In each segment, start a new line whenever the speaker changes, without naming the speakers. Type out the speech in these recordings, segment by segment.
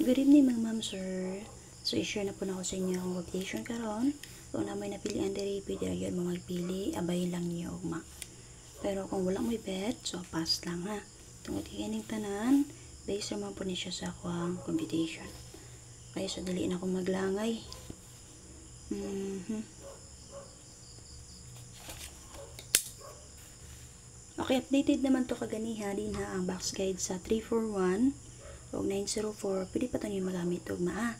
Good evening mga ma'am sir. So i-share na po na ako sa inyo ang rotation karon. Kung na may napilian diri, pwede ra gyud mo magpili, abay lang niyo ugma. Pero kung wala mo bet, so pass lang ha. Tungod kining tanan, based naman po ni siya sa akong computation. Kaya so dali na akong maglangay. Okay, updated naman to kaganiha din ha ang box guide sa 341 o 904. Pwede pa ito nyo magamit ugma.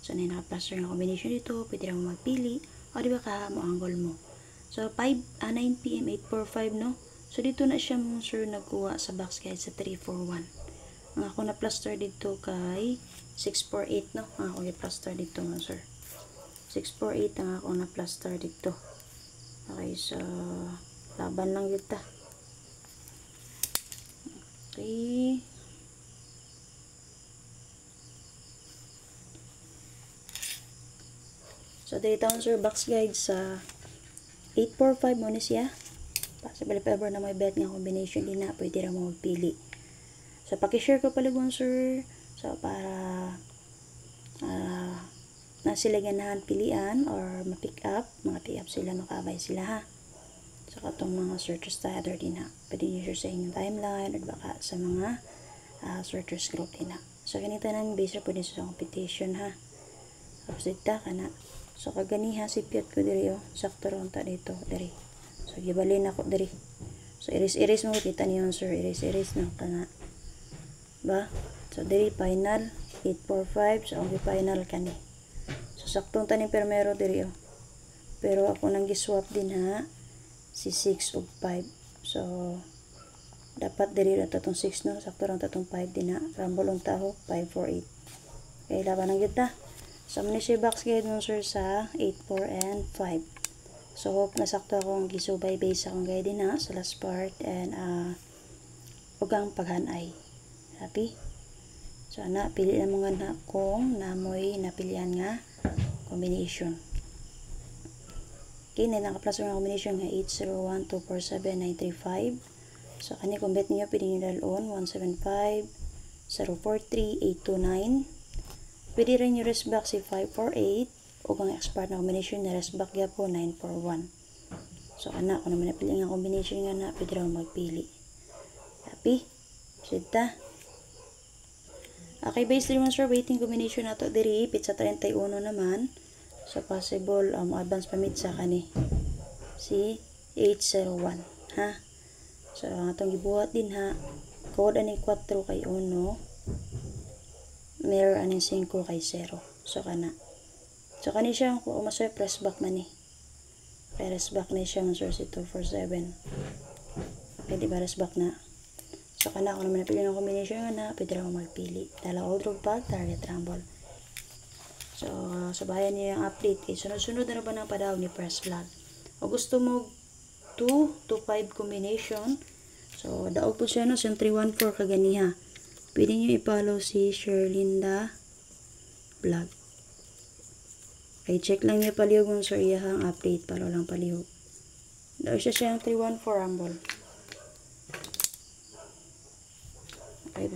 So, na naka-plaster na combination dito. Pwede lang mo magpili. O, di ba ka mo angle mo. So, 9 PM, 845, no? So, dito na siya mo, sir, nagkuha sa box guide sa 341. Ang ako na-plaster dito kay 648, no? Ang ako na-plaster dito, mo, sir. 648 ang ako na-plaster dito. Okay, so, laban lang yun ta. Okay. So, dito ang sir box guide sa 845 mo na siya. Possible if ever na may bet nga combination din na, pwede rin mo magpili. So, pakishare ko palagon sir. So, para na sila ganahan pilian or ma-pick up. Mga pick up sila, makabay sila ha. So, katong mga searchers tayo din ha. Pwede nyo share sa inyong timeline or baka sa mga searchers group din ha. So, ganito nang base po din sa competition ha. Tapos dito ka na. So, kaganiha si piyat ko diri oh. Sakto ron ta dito diri. So, gibalin ako diri. So, iris-iris mo kita niyo sir. Iris-iris na kana. Ba? So, diri final 845. So, ang final kani. So, saktong taning permero diri oh. Pero ako nang gi-swap din ha. Si 6 ug 5. So, dapat diri ra tatong 6 no. Sakto ron tatong 5 din ha. Rambol ang taho 548. Okay, laban ang kita. So, muna siya box guide mo sir sa 8, 4, and 5. So, hope nasakto akong gisubay base akong guide din ha sa last part and ugang paghanay. Happy? So, pili na mga na kung namoy napilian nga combination. Okay, na naka-plus ng combination nga 801, 247, 935. So, kani kung bet niyo, pili nyo dalon 175, 043, 829. Pwede rin yung rest back si 548 o kung expert na combination na rest back po 941. So, kung naman napili nga combination nga na, pwede rin magpili. Happy? Sita? Okay, based rin sir, waiting combination na to diri, pizza 31 naman. So, possible, advance pamit sa kani. Si 801. Ha? So, ang atong gibuhat din ha. Code ani 4 kay 1. Mirror aning 5 kay 0. So, kana. So, kani siya, kung umasoy, press back man eh. Press back na siya, sir, si 247. Okay, di ba, press back na. So, kana, kung naman napili ng combination nga na, pwede lang magpili. Dala old road bag, target rumble. So, sabayan niyo yung update. Eh, sunod-sunod na ba ng padaw ni press vlog. O gusto mo 2 to 5 combination. So, daog po siya, no, siyang 314 kaganiha. Pwede nyo i-follow si Sherlinda Vlog. Okay, check lang niya palihog kung sir iyahang update. Palo lang palihog. Daw siya siyang 314 rumble. Okay,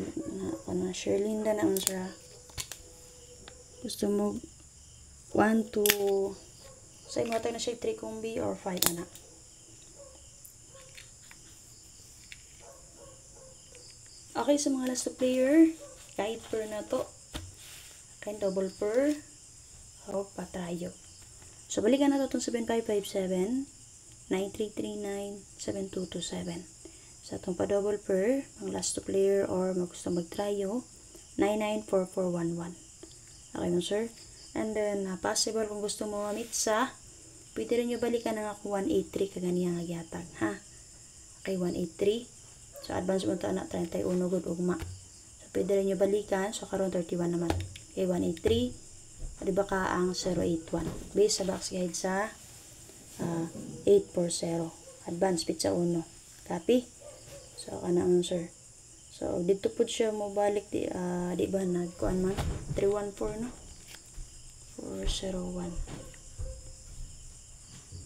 na Sherlinda na ang sir. Gusto mo 1 to sa imo na siya 3 combi or 5 anak. Okay, sa mga last player, kahit per na to. Kahit double per. O patrayo. So, balikan na to itong 7557, 9339, 7227. Sa itong pa-double per, ang last player or gusto mag-tryo, 994411. Okay mo, sir? And then, possible kung gusto mo mamit sa, pwede rin nyo balikan ng ako 183 kaganiyang agyatag. Ha? Okay, 183. So, advance mo ito anak, 31 good ugma. So, pwede rin nyo balikan. So, karon 31 naman. Okay, 183. Diba ka ang 081. Base sa box guide sa 840. Advance pizza 1. Copy? So, kana ang sir. So, dito po siya mo balik. Di ba nagkuhan man? 314, no? 401.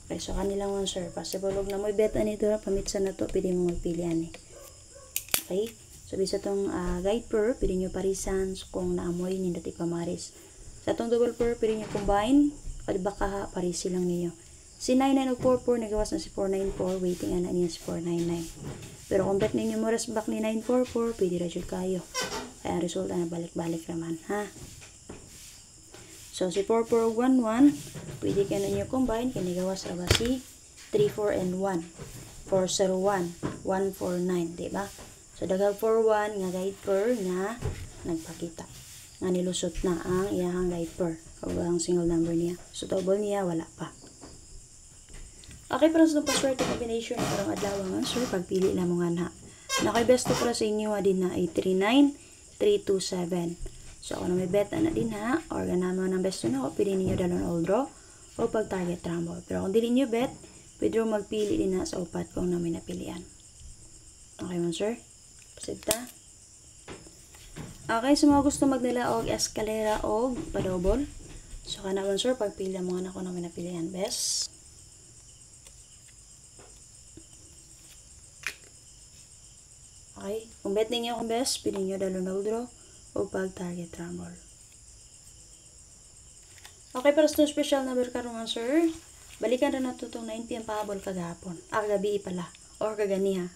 Okay, so kanilang one sir. Possible huwag na mo i-bet nito. Pamitsa na to. Pwede mo magpilian eh. Okay? So, bisa tong guide pair, pwede nyo parisan kung naamoy nindot ipamaris. Sa tong double pair, pwede nyo combine, o baka paris silang niyo. Si 99 o 44, nagawas na si 494, waiting ana niya si 499. Pero kung bet ninyo mo back ni 944, pwede radyo kayo. Kaya ang resulta na balik-balik naman, ha? So, si 4411, pwede kayo na nyo combine, kaya nagawas na ba si 34 and 1, 401, 149, diba? So, daghang 41 nga guide pair nga nagpakita. Nga nilusot na ang iyahang guide pair o ang single number niya. So, double niya, wala pa. Okay, para sa itong paswerte combination na parang adlaw nga, sir, pagpili na mo nga na. Nakay-best to para sa inyo din na 839-327. So, kung may bet na din ha, or ganama ng best na ako, pili ninyo dalon all draw o pag-target rumble. Pero kung dili nyo bet, pwede magpili din na sa upat kung na may napilian. Okay mo, sir? Pasita. Okay, so mga gusto magnila og escalera o padobol. So, kanawon, sir, pagpili mo nga na kung na may napilian. Best. Okay, kung bet ninyo kung best, pili nyo dalon all draw o pag-target rumble. Okay, para sa special number karon nga, sir, balikan na nato itong 9 PM pahabol kagahapon. Gabi pala. Or kaganiha.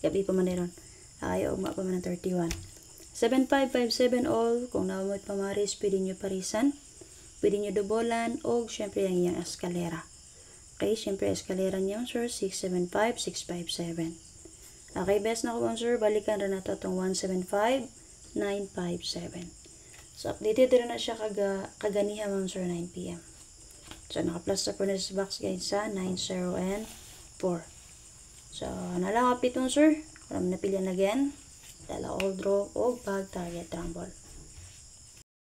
Gabi pa man ron. Okay, ugma pa man ng 31. 7557 all. Kung naamot pamaris, pwede nyo parisan. Pwede nyo dobolan. O, syempre, ang iyang eskalera. Okay, syempre, eskalera niyo, sir, 675657. Okay, best na ko, sir. Balikan na nato itong 175957. So, updated rin na siya kaganiha, sir, 9 PM. So, naka-plus sa furnace box guys sa 90 and 4. So, nalang update mo, sir. Kung napilihan again, dala all draw o pag-target rumble.